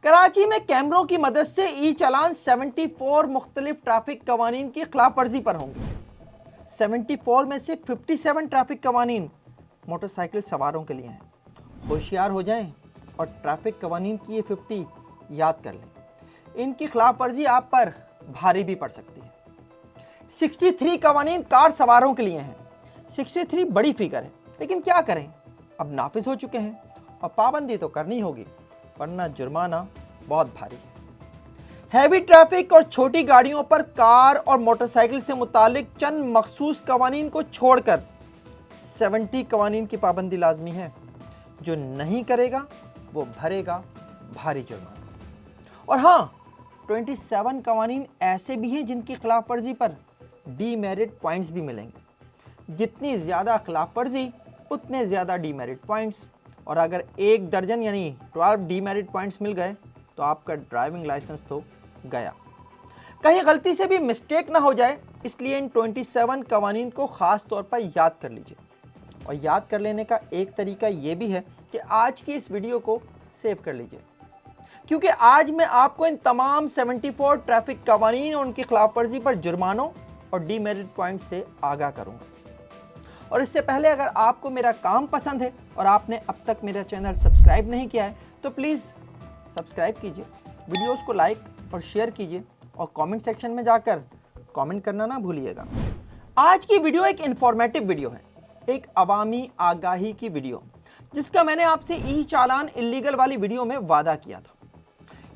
कराची में कैमरों की मदद से ई चालान 74 मुख्तलिफ ट्रैफिक कवानीन की खिलाफ वर्जी पर होंगे। 74 में से 57 ट्रैफिक कवानीन मोटरसाइकिल सवारों के लिए हैं। होशियार हो जाएं और ट्रैफिक कवानीन की ये 50 याद कर लें। इनकी खिलाफ वर्जी आप पर भारी भी पड़ सकती है। 63 कवानीन कार सवारों के लिए हैं। 63 बड़ी फिगर है, लेकिन क्या करें, अब नाफिज हो चुके हैं और पाबंदी तो करनी होगी, वरना जुर्माना बहुत भारी है। हैवी ट्रैफिक और छोटी गाड़ियों पर कार और मोटरसाइकिल से मुतालिक चंद मखसूस कवानीन को छोड़कर 70 कवानीन की पाबंदी लाजमी है। जो नहीं करेगा वो भरेगा भारी जुर्माना। और हाँ, 27 कवानीन ऐसे भी हैं जिनकी खिलाफ वर्जी पर डीमेरिट पॉइंट्स भी मिलेंगे। जितनी ज़्यादा खिलाफ वर्जी उतने ज़्यादा डीमेरिट पॉइंट्स, और अगर 1 दर्जन यानी 12 डीमेरिट पॉइंट्स मिल गए तो आपका ड्राइविंग लाइसेंस तो गया। कहीं गलती से भी मिस्टेक ना हो जाए, इसलिए इन 27 कवानीन को ख़ास तौर पर याद कर लीजिए। और याद कर लेने का एक तरीका ये भी है कि आज की इस वीडियो को सेव कर लीजिए, क्योंकि आज मैं आपको इन तमाम 74 ट्रैफिक कवानीन और उनकी खिलाफ वर्जी पर जुर्मानों और डीमेरिट पॉइंट से आगाह करूंगा। और इससे पहले अगर आपको मेरा काम पसंद है और आपने अब तक मेरा चैनल सब्सक्राइब नहीं किया है तो प्लीज़ सब्सक्राइब कीजिए, वीडियोस को लाइक और शेयर कीजिए और कमेंट सेक्शन में जाकर कमेंट करना ना भूलिएगा। आज की वीडियो एक इंफॉर्मेटिव वीडियो है, एक अवामी आगाही की वीडियो, जिसका मैंने आपसे ई चालान इल्लीगल वाली वीडियो में वादा किया था।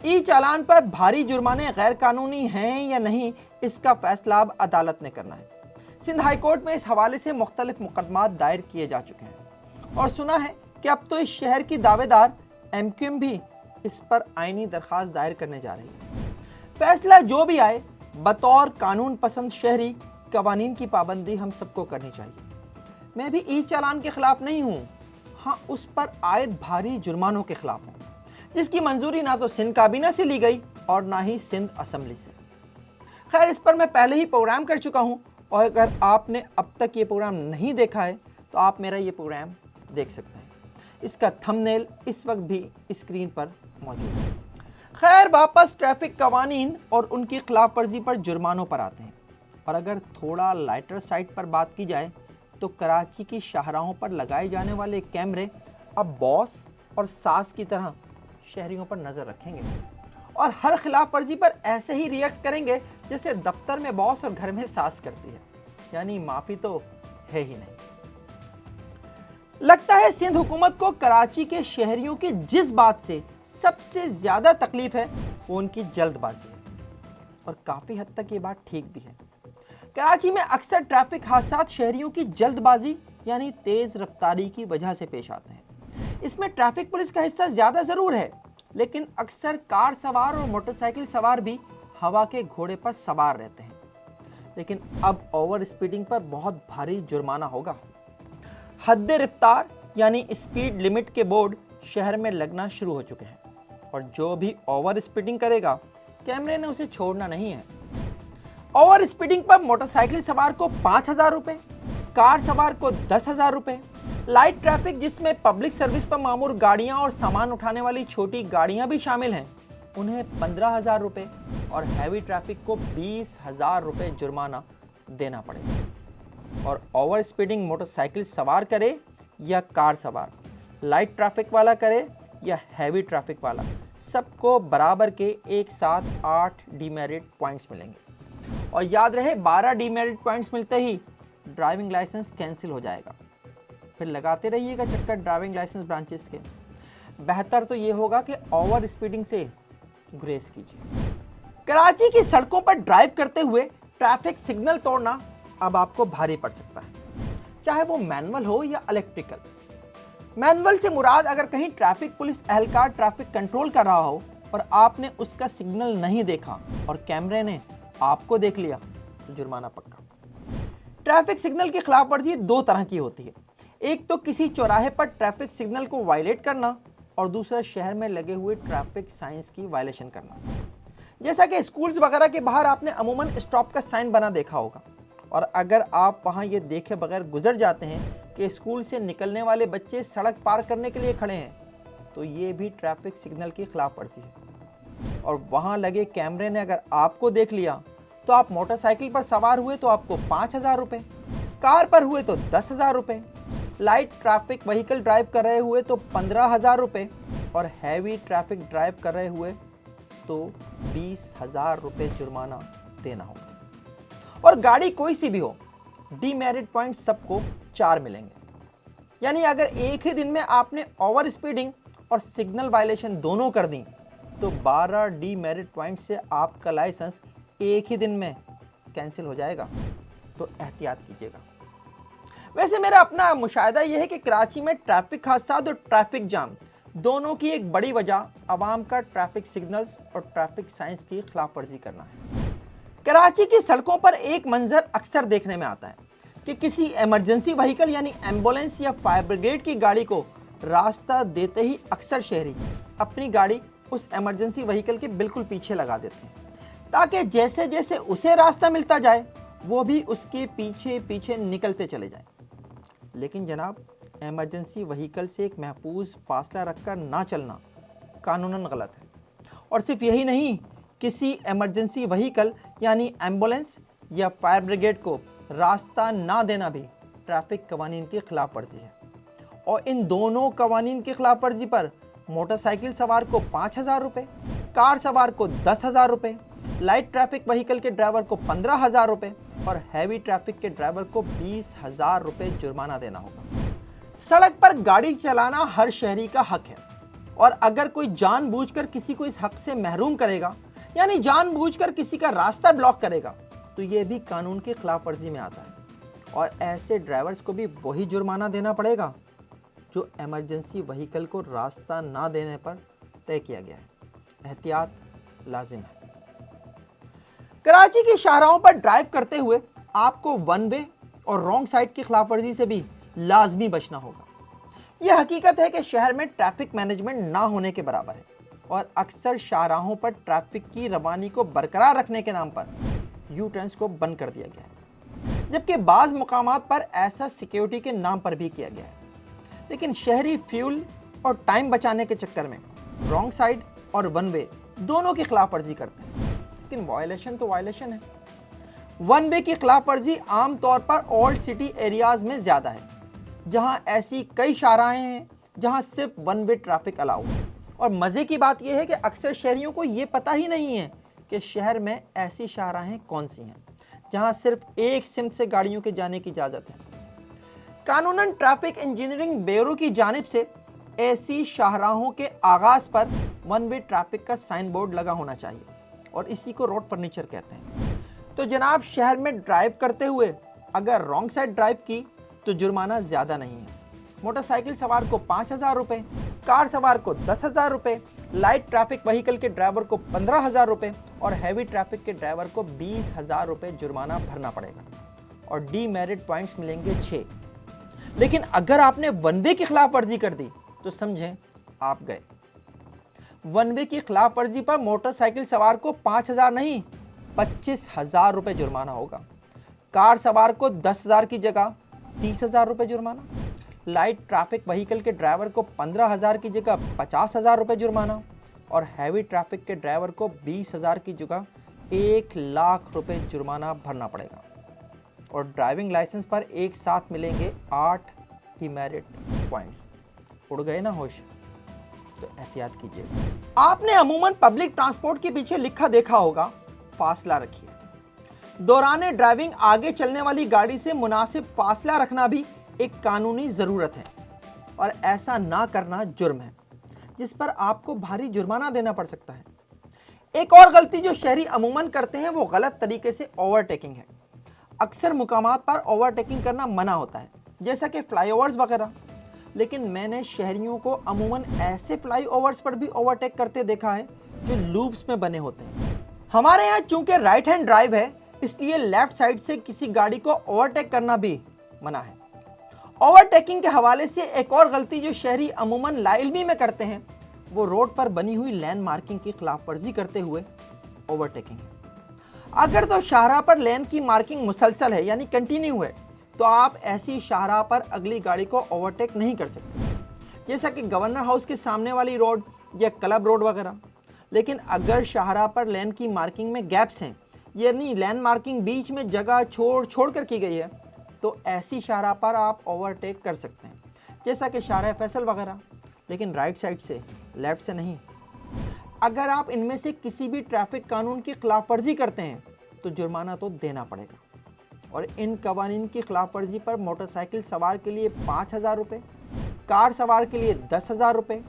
ई चालान पर भारी जुर्माने गैर कानूनी हैं या नहीं, इसका फैसला अब अदालत ने करना है। सिंध हाई कोर्ट में इस हवाले से मुख्तलिफ मुकदमात दायर किए जा चुके हैं और सुना है कि अब तो इस शहर की दावेदार MQM भी इस पर आईनी दरख्वास्त दायर करने जा रही है। फैसला जो भी आए, बतौर कानून पसंद शहरी कवानीन की पाबंदी हम सबको करनी चाहिए। मैं भी ई चालान के खिलाफ नहीं हूँ, हाँ उस पर आयद भारी जुर्मानों के खिलाफ हूँ, जिसकी मंजूरी ना तो सिंध काबीना से ली गई और ना ही सिंध असम्बली से। खैर, इस पर मैं पहले ही प्रोग्राम कर चुका हूँ और अगर आपने अब तक ये प्रोग्राम नहीं देखा है तो आप मेरा ये प्रोग्राम देख सकते हैं। इसका थंबनेल इस वक्त भी स्क्रीन पर मौजूद है। खैर, वापस ट्रैफिक कवानीन और उनकी खिलाफ वर्जी पर जुर्मानों पर आते हैं। और अगर थोड़ा लाइटर साइड पर बात की जाए तो कराची की शाहराहों पर लगाए जाने वाले कैमरे अब बॉस और सास की तरह शहरियों पर नज़र रखेंगे और हर खिलाफ वर्जी पर ऐसे ही रिएक्ट करेंगे जैसे दफ्तर में बॉस और घर में सास करती है, यानी माफी तो है ही नहीं। लगता है सिंध हुकूमत को कराची के शहरियों की जिस बात से सबसे ज्यादा तकलीफ है वो उनकी जल्दबाजी है, और काफी हद तक ये बात ठीक भी है। कराची में अक्सर ट्रैफिक हादसा शहरियों की जल्दबाजी यानी तेज रफ्तारी की वजह से पेश आते हैं। इसमें ट्रैफिक पुलिस का हिस्सा ज्यादा जरूर है, लेकिन अक्सर कार सवार और मोटरसाइकिल सवार भी हवा के घोड़े पर सवार रहते हैं। लेकिन अब ओवर स्पीडिंग पर बहुत भारी जुर्माना होगा। हद रफ्तार यानी स्पीड लिमिट के बोर्ड शहर में लगना शुरू हो चुके हैं और जो भी ओवर स्पीडिंग करेगा कैमरे ने उसे छोड़ना नहीं है। ओवर स्पीडिंग पर मोटरसाइकिल सवार को 5,000 रुपये, कार सवार को 10,000 रुपये, लाइट ट्रैफिक जिसमें पब्लिक सर्विस पर मामूर गाड़ियां और सामान उठाने वाली छोटी गाड़ियां भी शामिल हैं, उन्हें 15,000 रुपये और हैवी ट्रैफिक को 20,000 रुपये जुर्माना देना पड़ेगा। और ओवर स्पीडिंग मोटरसाइकिल सवार करे या कार सवार, लाइट ट्रैफिक वाला करे या हैवी ट्रैफिक वाला, सबको बराबर के एक साथ 8 डीमेरिट पॉइंट्स मिलेंगे। और याद रहे, 12 डीमेरिट पॉइंट्स मिलते ही ड्राइविंग लाइसेंस कैंसिल हो जाएगा। फिर लगाते रहिएगा चक्कर ड्राइविंग लाइसेंस ब्रांचेस के। बेहतर तो ये होगा कि ओवर स्पीडिंग से गुरेज कीजिए। कराची की सड़कों पर ड्राइव करते हुए ट्रैफिक सिग्नल तोड़ना अब आपको भारी पड़ सकता है, चाहे वो मैनुअल हो या इलेक्ट्रिकल। मैनुअल से मुराद अगर कहीं ट्रैफिक पुलिस एहलकार ट्रैफिक कंट्रोल कर रहा हो और आपने उसका सिग्नल नहीं देखा और कैमरे ने आपको देख लिया तो जुर्माना पक्का। ट्रैफिक सिग्नल की खिलाफ वर्जी 2 तरह की होती है। एक तो किसी चौराहे पर ट्रैफिक सिग्नल को वायलेट करना और दूसरा शहर में लगे हुए ट्रैफिक साइंस की वायलेशन करना। जैसा कि स्कूल्स वगैरह के बाहर आपने अमूमन स्टॉप का साइन बना देखा होगा, और अगर आप वहां ये देखे बगैर गुजर जाते हैं कि स्कूल से निकलने वाले बच्चे सड़क पार करने के लिए खड़े हैं, तो ये भी ट्रैफिक सिग्नल की खिलाफ वर्जी है। और वहाँ लगे कैमरे ने अगर आपको देख लिया तो आप मोटरसाइकिल पर सवार हुए तो आपको 5,000 रुपये, कार पर हुए तो 10,000 रुपये, लाइट ट्रैफिक व्हीकल ड्राइव कर रहे हुए तो 15,000 रुपये और हैवी ट्रैफिक ड्राइव कर रहे हुए तो 20,000 रुपये जुर्माना देना होगा। और गाड़ी कोई सी भी हो, डीमेरिट पॉइंट सबको 4 मिलेंगे। यानी अगर एक ही दिन में आपने ओवर स्पीडिंग और सिग्नल वायलेशन दोनों कर दी तो 12 डीमेरिट पॉइंट से आपका लाइसेंस एक ही दिन में कैंसिल हो जाएगा। तो एहतियात कीजिएगा। वैसे मेरा अपना मुशाहिदा यह है कि कराची में ट्रैफिक हादसा और ट्रैफिक जाम दोनों की एक बड़ी वजह आवाम का ट्रैफिक सिग्नल्स और ट्रैफिक साइंस की खिलाफ वर्जी करना है। कराची की सड़कों पर एक मंजर अक्सर देखने में आता है कि किसी इमरजेंसी व्हीकल यानी एम्बुलेंस या फायर ब्रिगेड की गाड़ी को रास्ता देते ही अक्सर शहरी अपनी गाड़ी उस इमरजेंसी व्हीकल के बिल्कुल पीछे लगा देते हैं ताकि जैसे जैसे उसे रास्ता मिलता जाए वो भी उसके पीछे पीछे निकलते चले जाएं। लेकिन जनाब, इमरजेंसी व्हीकल से एक महफूज फासला रखकर ना चलना कानूनन गलत है। और सिर्फ यही नहीं, किसी इमरजेंसी व्हीकल यानी एम्बुलेंस या फायर ब्रिगेड को रास्ता ना देना भी ट्रैफिक कवानीन की खिलाफ वर्जी है। और इन दोनों कवानीन की खिलाफ वर्जी पर मोटरसाइकिल सवार को 5,000 रुपये, कार सवार को 10,000 रुपये, लाइट ट्रैफिक व्हीकल के ड्राइवर को 15,000 रुपये और हैवी ट्रैफिक के ड्राइवर को 20,000 रुपये जुर्माना देना होगा। सड़क पर गाड़ी चलाना हर शहरी का हक है और अगर कोई जानबूझकर किसी को इस हक से महरूम करेगा यानी जानबूझकर किसी का रास्ता ब्लॉक करेगा तो ये भी कानून की खिलाफ वर्जी में आता है और ऐसे ड्राइवर्स को भी वही जुर्माना देना पड़ेगा जो इमरजेंसी व्हीकल को रास्ता ना देने पर तय किया गया है। एहतियात लाजिम है। कराची की शाहराहों पर ड्राइव करते हुए आपको वन वे और रॉन्ग साइड की खिलाफवर्जी से भी लाजमी बचना होगा। यह हकीकत है कि शहर में ट्रैफिक मैनेजमेंट ना होने के बराबर है और अक्सर शाहराहों पर ट्रैफिक की रवानी को बरकरार रखने के नाम पर यू टर्न्स को बंद कर दिया गया है, जबकि बाज़ मुकामात पर ऐसा सिक्योरिटी के नाम पर भी किया गया है। लेकिन शहरी फ्यूल और टाइम बचाने के चक्कर में रॉन्ग साइड और वन वे दोनों की खिलाफ वर्जी करते हैं। लेकिन वायलेशन तो वायलेशन है। वन वे की खिलाफ वर्जी आमतौर पर ओल्ड सिटी एरियाज में ज़्यादा है, जहां ऐसी कई शाहराहें हैं जहां सिर्फ वन वे ट्रैफिक अलाउ है। और मज़े की बात यह है कि अक्सर शहरियों को ये पता ही नहीं है कि शहर में ऐसी शाहराहें कौन सी हैं जहां सिर्फ एक सिमत से गाड़ियों के जाने की इजाज़त है। कानूनन ट्रैफिक इंजीनियरिंग ब्यूरो की जानिब से ऐसी शाहराहों के आगाज़ पर वन वे ट्रैफिक का साइन बोर्ड लगा होना चाहिए और इसी को रोड फर्नीचर कहते हैं। तो जनाब, शहर में ड्राइव करते हुए अगर रॉन्ग साइड ड्राइव की तो जुर्माना ज़्यादा नहीं है। मोटरसाइकिल सवार को 5,000 रुपये, कार सवार को 10,000 रुपये, लाइट ट्रैफिक व्हीकल के ड्राइवर को 15,000 रुपये और हैवी ट्रैफिक के ड्राइवर को 20,000 रुपये जुर्माना भरना पड़ेगा और डीमेरिट पॉइंट्स मिलेंगे 6। लेकिन अगर आपने वन वे की खिलाफ वर्जी कर दी तो समझें आप गए। वन वे की खिलाफ वर्जी पर मोटरसाइकिल सवार को 5,000 नहीं 25,000 रुपये जुर्माना होगा। कार सवार को 10,000 की जगह 30,000 रुपये जुर्माना, लाइट ट्रैफिक व्हीकल के ड्राइवर को 15,000 की जगह 50,000 रुपये जुर्माना और हैवी ट्रैफिक के ड्राइवर को 20,000 की जगह 1,00,000 रुपये जुर्माना भरना पड़ेगा और ड्राइविंग लाइसेंस पर एक साथ मिलेंगे 8 डीमेरिट पॉइंट्स। उड़ गए ना होश? तो एहतियात कीजिए। आपने अमूमन पब्लिक ट्रांसपोर्ट के पीछे लिखा देखा होगा, फासला रखिए। दौरान ड्राइविंग आगे चलने वाली गाड़ी से मुनासिब फासला रखना भी एक कानूनी ज़रूरत है और ऐसा ना करना जुर्म है जिस पर आपको भारी जुर्माना देना पड़ सकता है। एक और गलती जो शहरी अमूमन करते हैं वो गलत तरीके से ओवरटेकिंग है। अक्सर मुकामात पर ओवरटेकिंग करना मना होता है, जैसा कि फ्लाईओवर्स वगैरह, लेकिन मैंने शहरियों को अमूमन ऐसे फ्लाईओवर्स पर भी ओवरटेक करते देखा है जो लूप्स में बने होते हैं। हमारे यहाँ चूंकि राइट हैंड ड्राइव है, इसलिए लेफ्ट साइड से किसी गाड़ी को ओवरटेक करना भी मना है। ओवरटेकिंग के हवाले से एक और गलती जो शहरी अमूमन लाइल्मी में करते हैं वो रोड पर बनी हुई लेन मार्किंग की खिलाफ वर्जी करते हुए ओवरटेकिंग है। अगर तो शाहराह पर लेन की मार्किंग मुसलसल है यानी कंटिन्यू है तो आप ऐसी शाहराह पर अगली गाड़ी को ओवरटेक नहीं कर सकते, जैसा कि गवर्नर हाउस के सामने वाली रोड या क्लब रोड वगैरह। लेकिन अगर शाहराह पर लेन की मार्किंग में गैप्स हैं, यानी लेन मार्किंग बीच में जगह छोड़ कर की गई है, तो ऐसी शाहराह पर आप ओवरटेक कर सकते हैं, जैसा कि शाहराह फैसल वगैरह, लेकिन राइट साइड से, लेफ्ट से नहीं। अगर आप इनमें से किसी भी ट्रैफिक कानून की खिलाफवर्जी करते हैं तो जुर्माना तो देना पड़ेगा, और इन कवानीन की खिलाफवर्जी पर मोटरसाइकिल सवार के लिए 5,000 रुपये, कार सवार के लिए 10,000 रुपये,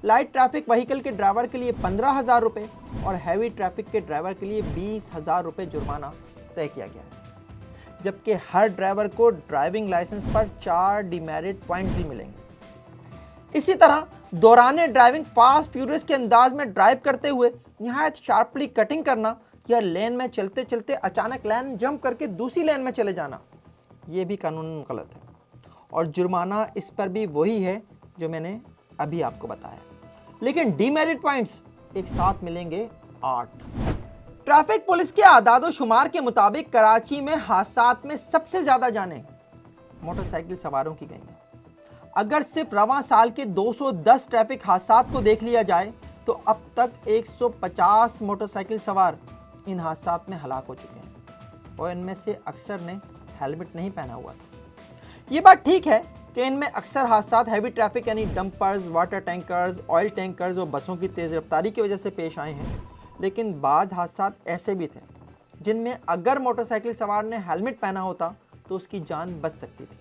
लाइट ट्रैफिक व्हीकल के ड्राइवर के लिए 15,000 रुपये और हैवी ट्रैफिक के ड्राइवर के लिए 20,000 रुपये जुर्माना तय किया गया है। जबकि हर ड्राइवर को ड्राइविंग लाइसेंस पर 4 डिमेरिट पॉइंट्स भी मिलेंगे। इसी तरह दौरान ड्राइविंग फास्ट फ्यूरियस के अंदाज में ड्राइव करते हुए निहायत शार्पली कटिंग करना या लेन में चलते चलते अचानक लेन जंप करके दूसरी लेन में चले जाना, ये भी कानूनन गलत है, और जुर्माना इस पर भी वही है जो मैंने अभी आपको बताया। लेकिन डीमेरिट पॉइंट्स एक साथ मिलेंगे 8। ट्रैफिक पुलिस के आदादो शुमार के मुताबिक कराची में हादसात में सबसे ज्यादा जानें मोटरसाइकिल सवारों की गई हैं। अगर सिर्फ रवां साल के 210 ट्रैफिक हादसात को देख लिया जाए तो अब तक 150 मोटरसाइकिल सवार इन हादसात में हलाक हो चुके हैं, और इनमें से अक्सर ने हेलमेट नहीं पहना हुआ था। ये बात ठीक है कि इनमें अक्सर हादसात हैवी ट्रैफिक यानी dumpers, water tankers, oil tankers और बसों की तेज़ रफ्तारी की वजह से पेश आए हैं, लेकिन बाद हादसात ऐसे भी थे जिनमें अगर मोटरसाइकिल सवार ने हेलमेट पहना होता तो उसकी जान बच सकती थी।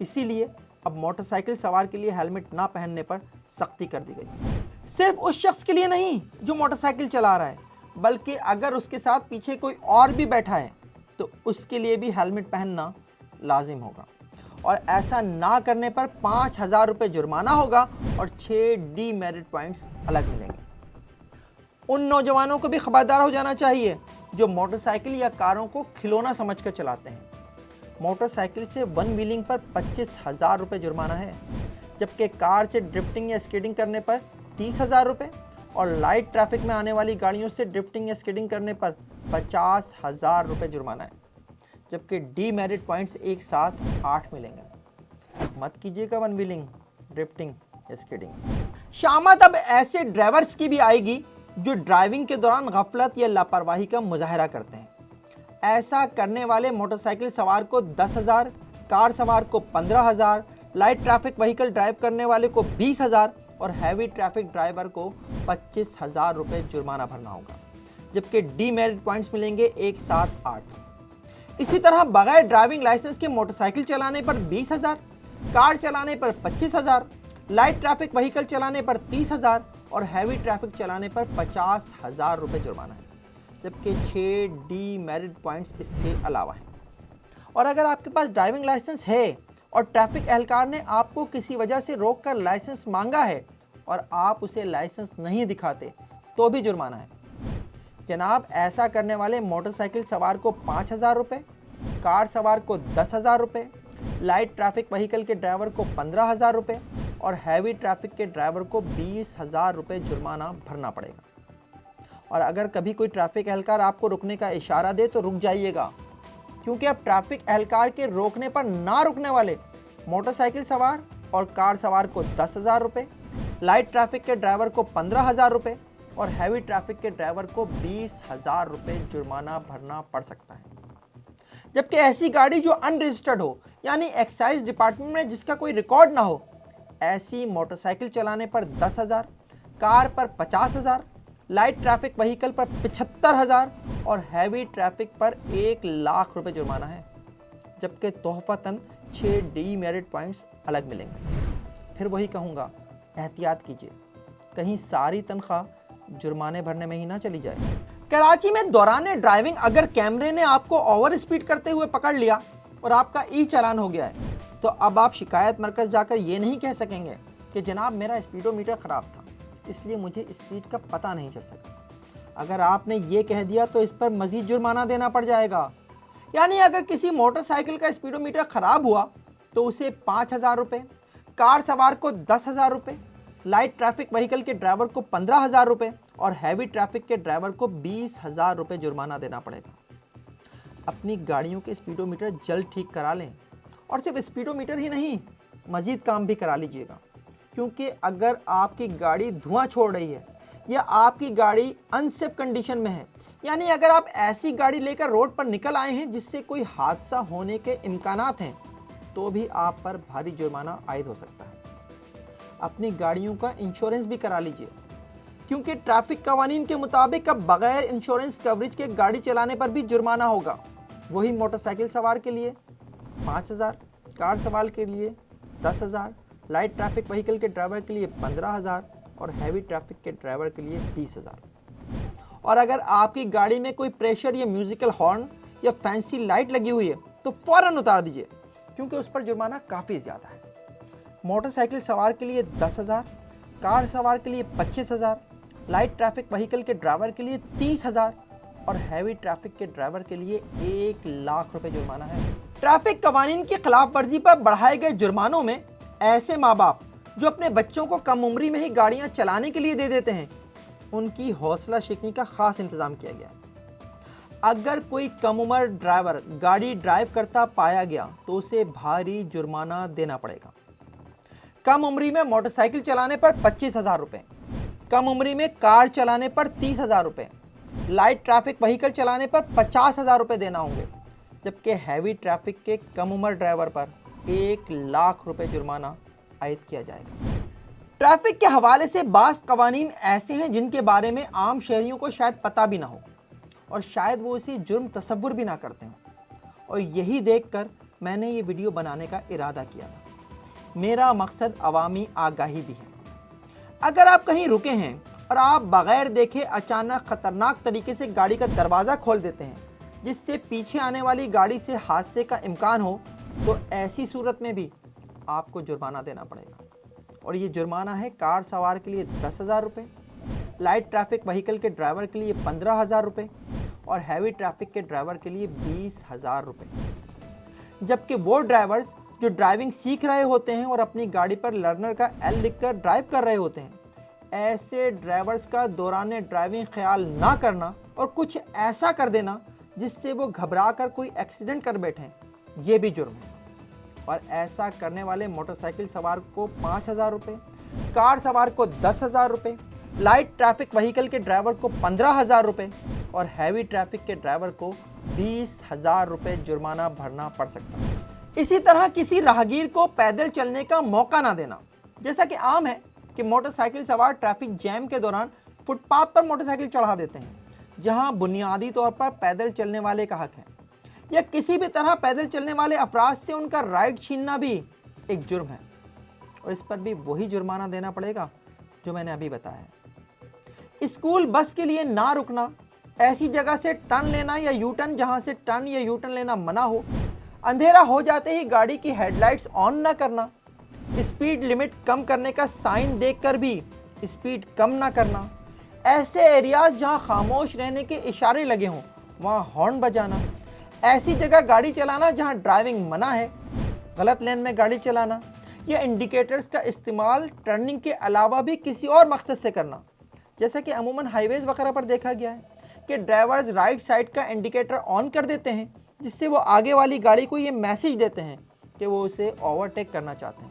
इसीलिए अब मोटरसाइकिल सवार के लिए हेलमेट ना पहनने पर सख्ती कर दी गई। सिर्फ उस शख्स के लिए नहीं जो मोटरसाइकिल चला रहा है, बल्कि अगर उसके साथ पीछे कोई और भी बैठा है तो उसके लिए भी हेलमेट पहनना लाजिम होगा, और ऐसा ना करने पर 5,000 रुपये जुर्माना होगा और 6 डीमेरिट पॉइंट्स अलग मिलेंगे। उन नौजवानों को भी खबरदार हो जाना चाहिए जो मोटरसाइकिल या कारों को खिलौना समझकर चलाते हैं। मोटरसाइकिल से वन व्हीलिंग पर 25,000 रुपये जुर्माना है, जबकि कार से ड्रिफ्टिंग या स्कीडिंग करने पर 30,000 रुपये और लाइट ट्रैफिक में आने वाली गाड़ियों से ड्रिफ्टिंग या स्कीडिंग करने पर 50,000 रुपये जुर्माना है, जबकि डीमेरिट पॉइंट्स एक साथ 8 मिलेंगे। मत कीजिएगा वन व्हीलिंग, ड्रिफ्टिंग या स्कीडिंग। शामत अब ऐसे ड्राइवर्स की भी आएगी जो ड्राइविंग के दौरान गफलत या लापरवाही का मुजाहरा करते हैं। ऐसा करने वाले मोटरसाइकिल सवार को 10,000, कार सवार को 15,000, लाइट ट्रैफिक व्हीकल ड्राइव करने वाले को 20,000 और हैवी ट्रैफिक ड्राइवर को 25,000 रुपये जुर्माना भरना होगा, जबकि डीमेरिट पॉइंट्स मिलेंगे एक साथ 8। इसी तरह बगैर ड्राइविंग लाइसेंस के मोटरसाइकिल चलाने पर 20,000, कार चलाने पर 25,000, लाइट ट्रैफिक व्हीकल चलाने पर 30,000 और हैवी ट्रैफिक चलाने पर 50,000 रुपये जुर्माना है, जबकि 6 डीमेरिट पॉइंट्स इसके अलावा हैं। और अगर आपके पास ड्राइविंग लाइसेंस है और ट्रैफिक एहलकार ने आपको किसी वजह से रोककर लाइसेंस मांगा है और आप उसे लाइसेंस नहीं दिखाते तो भी जुर्माना है। जनाब, ऐसा करने वाले मोटरसाइकिल सवार को 5,000 रुपये, कार सवार को 10,000 रुपये, लाइट ट्रैफिक व्हीकल के ड्राइवर को 15,000 रुपये और हैवी ट्रैफिक के ड्राइवर को 20,000 रुपये जुर्माना भरना पड़ेगा। और अगर कभी कोई ट्रैफिक एहलकार आपको रुकने का इशारा दे तो रुक जाइएगा, क्योंकि अब ट्रैफिक एहलकार के रोकने पर ना रुकने वाले मोटरसाइकिल सवार और कार सवार को 10,000 रुपये, लाइट ट्रैफिक के ड्राइवर को 15,000 रुपये और हैवी ट्रैफिक के ड्राइवर को 20,000 रुपये जुर्माना भरना पड़ सकता है। जबकि ऐसी गाड़ी जो अनरजिस्टर्ड हो, यानी एक्साइज डिपार्टमेंट में जिसका कोई रिकॉर्ड ना हो, ऐसी मोटरसाइकिल चलाने पर 10,000, कार पर 50,000, लाइट ट्रैफिक व्हीकल पर 75,000 और हैवी ट्रैफिक पर 1,00,000 रुपये जुर्माना है, जबकि तोहफतन 6 डीमेरिट पॉइंट्स अलग मिलेंगे। फिर वही कहूँगा, एहतियात कीजिए, कहीं सारी तनख्वाह जुर्माने भरने में ही ना चली जाए। कराची में दौरान ड्राइविंग अगर कैमरे ने आपको ओवर स्पीड करते हुए पकड़ लिया और आपका ई चालान हो गया है, तो अब आप शिकायत मरकज़ जाकर ये नहीं कह सकेंगे कि जनाब मेरा स्पीडोमीटर ख़राब था, इसलिए मुझे स्पीड का पता नहीं चल सका। अगर आपने ये कह दिया तो इस पर मज़ीद जुर्माना देना पड़ जाएगा। यानी अगर किसी मोटरसाइकिल का स्पीडोमीटर ख़राब हुआ तो उसे 5,000 रुपये, कार सवार को 10,000 रुपये, लाइट ट्रैफिक व्हीकल के ड्राइवर को 15,000 रुपये और हैवी ट्रैफिक के ड्राइवर को 20,000 रुपये जुर्माना देना पड़ेगा। अपनी गाड़ियों के स्पीडोमीटर जल्द ठीक करा लें, और सिर्फ स्पीडोमीटर ही नहीं, मज़ीद काम भी करा लीजिएगा, क्योंकि अगर आपकी गाड़ी धुआं छोड़ रही है या आपकी गाड़ी अनसेफ कंडीशन में है, यानी अगर आप ऐसी गाड़ी लेकर रोड पर निकल आए हैं जिससे कोई हादसा होने के इम्कानात हैं, तो भी आप पर भारी जुर्माना आयद हो सकता है। अपनी गाड़ियों का इंश्योरेंस भी करा लीजिए, क्योंकि ट्रैफिक कवानीन के मुताबिक अब बगैर इंश्योरेंस कवरेज के गाड़ी चलाने पर भी जुर्माना होगा। वही मोटरसाइकिल सवार के लिए 5,000, कार सवार के लिए 10,000, लाइट ट्रैफिक व्हीकल के ड्राइवर के लिए 15,000 और हैवी ट्रैफिक के ड्राइवर के लिए 20,000। और अगर आपकी गाड़ी में कोई प्रेशर या म्यूजिकल हॉर्न या फैंसी लाइट लगी हुई है तो फौरन उतार दीजिए, क्योंकि उस पर जुर्माना काफ़ी ज़्यादा है। मोटरसाइकिल सवार के लिए 10,000, कार सवार के लिए 25,000, लाइट ट्रैफिक व्हीकल के ड्राइवर के लिए 30,000 और हैवी ट्रैफिक के ड्राइवर के लिए 1,00,000 रुपए जुर्माना है। ट्रैफिक कवानीन की खिलाफ वर्जी पर बढ़ाए गए जुर्मानों में ऐसे माँ बाप जो अपने बच्चों को कम उम्री में ही गाड़ियाँ चलाने के लिए दे देते हैं, उनकी हौसला शिकनी का खास इंतजाम किया गया है। अगर कोई कम उम्र ड्राइवर गाड़ी ड्राइव करता पाया गया तो उसे भारी जुर्माना देना पड़ेगा। कम उम्री में मोटरसाइकिल चलाने पर 25,000 रुपये, कम उम्री में कार चलाने पर 30,000 रुपये, लाइट ट्रैफिक व्हीकल चलाने पर 50,000 रुपये देना होंगे, जबकि हैवी ट्रैफिक के कम उम्र ड्राइवर पर 1,00,000 रुपये जुर्माना आयद किया जाएगा। ट्रैफिक के हवाले से बास कवानीन ऐसे हैं जिनके बारे में आम शहरियों को शायद पता भी ना हो और शायद वो इसे जुर्म तसव्वुर भी ना करते हों, और यही देखकर मैंने ये वीडियो बनाने का इरादा किया था। मेरा मकसद अवामी आगाही भी है। अगर आप कहीं रुके हैं और आप बगैर देखे अचानक खतरनाक तरीके से गाड़ी का दरवाज़ा खोल देते हैं जिससे पीछे आने वाली गाड़ी से हादसे का इम्कान हो, तो ऐसी सूरत में भी आपको जुर्माना देना पड़ेगा। और ये जुर्माना है कार सवार के लिए 10,000 रुपये, लाइट ट्रैफिक व्हीकल के ड्राइवर के लिए 15,000 रुपये और हैवी ट्रैफिक के ड्राइवर के लिए 20,000 रुपये। जबकि वो ड्राइवर्स जो ड्राइविंग सीख रहे होते हैं और अपनी गाड़ी पर लर्नर का एल लिखकर ड्राइव कर रहे होते हैं, ऐसे ड्राइवर्स का दौरान ड्राइविंग ख्याल ना करना और कुछ ऐसा कर देना जिससे वो घबरा कर कोई एक्सीडेंट कर बैठें, ये भी जुर्म है। और ऐसा करने वाले मोटरसाइकिल सवार को 5,000 रुपये, कार सवार को 10,000 रुपये, लाइट ट्रैफिक व्हीकल के ड्राइवर को 15,000 रुपये और हैवी ट्रैफिक के ड्राइवर को 20,000 रुपये जुर्माना भरना पड़ सकता है। इसी तरह किसी राहगीर को पैदल चलने का मौका ना देना। जैसा कि आम है कि मोटरसाइकिल सवार ट्रैफिक जैम के दौरान फुटपाथ पर मोटरसाइकिल चढ़ा देते हैं, जहां बुनियादी तौर पर पैदल चलने वाले का हक है, या किसी भी तरह पैदल चलने वाले अफराद से उनका राइट छीनना भी एक जुर्म है, और इस पर भी वही जुर्माना देना पड़ेगा जो मैंने अभी बताया है। स्कूल बस के लिए ना रुकना, ऐसी जगह से टर्न लेना या यू टर्न जहां से टर्न या यू टर्न लेना मना हो, अंधेरा हो जाते ही गाड़ी की हेडलाइट्स ऑन ना करना, स्पीड लिमिट कम करने का साइन देखकर भी स्पीड कम ना करना, ऐसे एरियाज जहां खामोश रहने के इशारे लगे हों वहां हॉर्न बजाना, ऐसी जगह गाड़ी चलाना जहां ड्राइविंग मना है, गलत लेन में गाड़ी चलाना, या इंडिकेटर्स का इस्तेमाल टर्निंग के अलावा भी किसी और मकसद से करना, जैसा कि अमूमन हाईवेज वगैरह पर देखा गया है कि ड्राइवर्स राइट साइड का इंडिकेटर ऑन कर देते हैं, जिससे वो आगे वाली गाड़ी को ये मैसेज देते हैं कि वो उसे ओवरटेक करना चाहते हैं,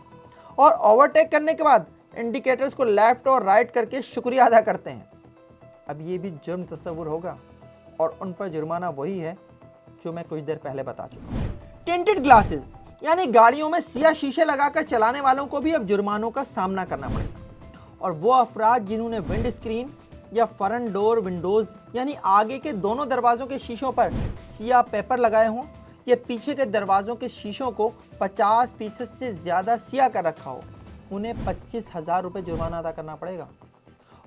और ओवरटेक करने के बाद इंडिकेटर्स को लेफ्ट और राइट करके शुक्रिया अदा करते हैं। अब ये भी जुर्म तस्वुर होगा, और उन पर जुर्माना वही है जो मैं कुछ देर पहले बता चुका हूँ। टिंटेड ग्लासेस, यानी गाड़ियों में सिया शीशे लगाकर चलाने वालों को भी अब जुर्मानों का सामना करना पड़ेगा, और वो अफराद जिन्होंने विंड स्क्रीन या फ्रंट डोर विंडोज़ यानी आगे के दोनों दरवाज़ों के शीशों पर सिया पेपर लगाए हों या पीछे के दरवाज़ों के शीशों को 50% से ज़्यादा सिया कर रखा हो, उन्हें 25,000 रुपये जुर्माना अदा करना पड़ेगा,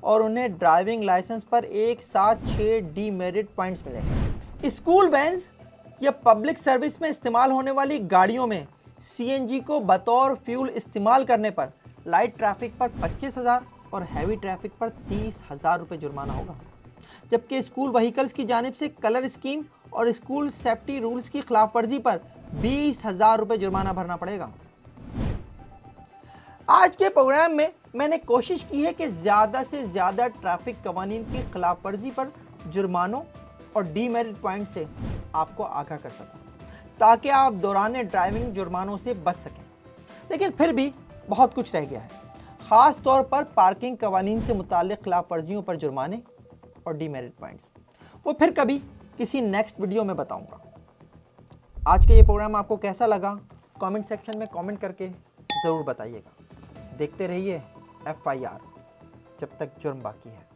और उन्हें ड्राइविंग लाइसेंस पर एक साथ 6 डीमेरिट पॉइंट्स मिलेंगे। स्कूल वैन्स या पब्लिक सर्विस में इस्तेमाल होने वाली गाड़ियों में सीएनजी को बतौर फ्यूल इस्तेमाल करने पर लाइट ट्रैफिक पर 25,000 और हैवी ट्रैफिक पर 30,000 रुपये जुर्माना होगा, जबकि स्कूल व्हीकल्स की जानिब से कलर स्कीम और स्कूल सेफ्टी रूल्स की खिलाफ वर्जी पर 20,000 रुपये जुर्माना भरना पड़ेगा। आज के प्रोग्राम में मैंने कोशिश की है कि ज़्यादा से ज़्यादा ट्रैफिक कवानीन की खिलाफ वर्जी पर जुर्मानों और डीमेरिट पॉइंट से आपको आगाह कर सकूं, ताकि आप दौरान ड्राइविंग जुर्मानों से बच सकें। लेकिन फिर भी बहुत कुछ रह गया है, ख़ास तौर पर पार्किंग कवानीन से मुताल्लिक़ खिलाफ वर्जियों पर जुर्माने और डीमेरिट पॉइंट्स, वो फिर कभी किसी नेक्स्ट वीडियो में बताऊंगा। आज का ये प्रोग्राम आपको कैसा लगा कमेंट सेक्शन में कमेंट करके ज़रूर बताइएगा। देखते रहिए FIR, जब तक जुर्म बाकी है।